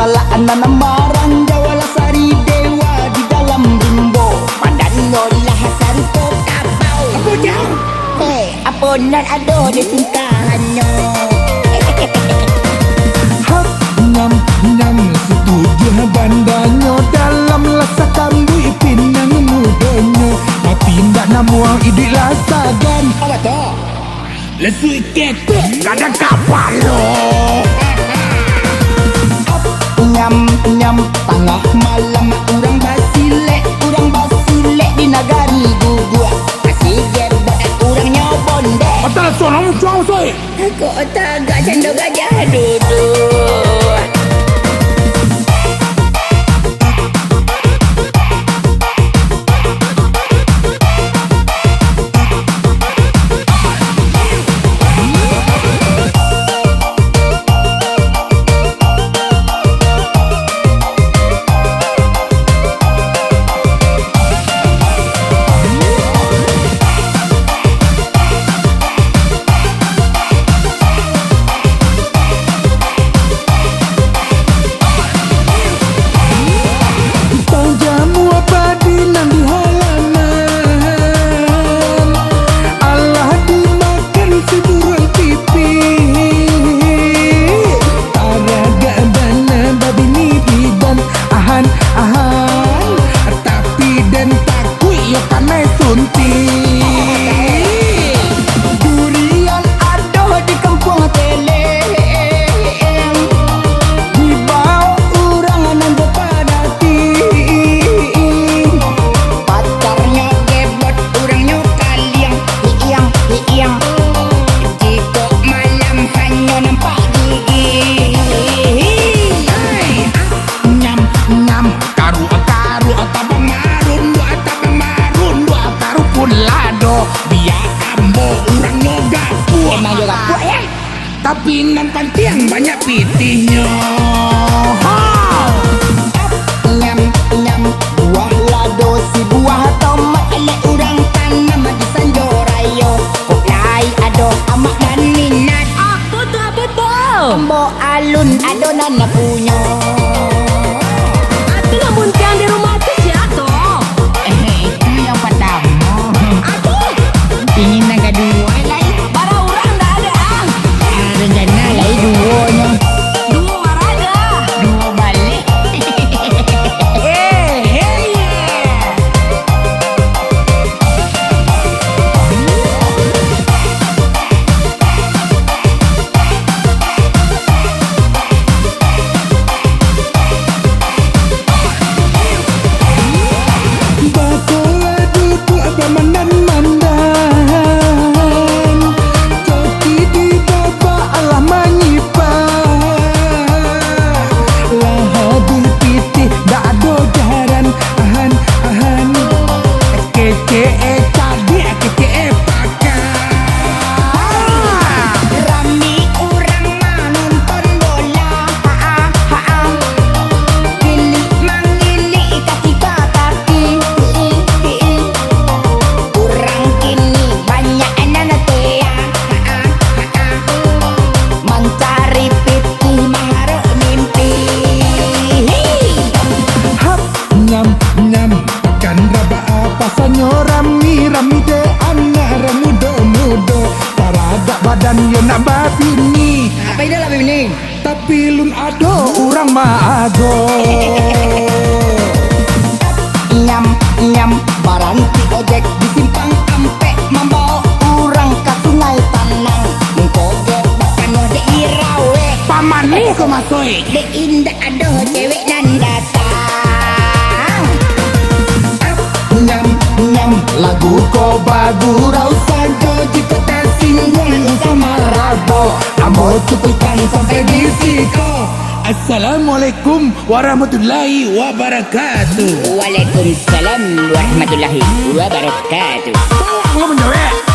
pala anak marang jawala sari dewa di dalam rimbo padan nolah sarupo kapau apa jauh apa nan ada di tingkahannya hap nyam nyam setuju bandanya dalam lasa kambui pinang mudanya tapi ndak namuang idik lasagan apa tu lesu iket kadang kapal lo nyam nyam tengah malam urang basilek di nagari gugua masih gerbak urang nyobon deh atal sonong suang soy kok tagak cendol gajah duduk durian aduh di kampung tele dibau urang nan padati pacarnya gebot urangnya kaliang hiang jika malam hanya nampak gigi nyam nyam karu lado biar ambo orang yoga puak emang juga kuat ya tapi nan pantiang banyak pitihnya nyam nyam buah lado si buah tomat elek urang tanam di sanjorayo kok lai ado amak dan minat Apa tuh? ambo alun adonan punya Itu lamun tiang di rumah tuh siapa? itu yang pertama Aduh, ingin naga dua lai bara orang dah ada. rencana lai duonya Dua warada. dua balik bakola duduk abamanan mandan coki di baba alah manyipan lah hadir pitih dak ada jaran ahan kece tadi kece pakai rami urang nonton bola pilih mangili kaki urang kini banyak anak tea mencari pitih maharap mimpi hap nyam nyam makan raba apa sanyo rami de anak muda tarada badan yo nak babini apa itu lah ini tapi lun ado orang maago nyam nyam baranti ojek di simpang ampe membawa urang ke sungai Tanang mengkoge bakano de irawe paman ni ko masoy de indah ada cewek nan datang nyam nyam lagu ko bagu rau saja jika tak singgung sama rabo ambo cukupkan sampai di situ. Assalamualaikum warahmatullahi wabarakatuh. Waalaikumsalam warahmatullahi wabarakatuh. Lo menjawab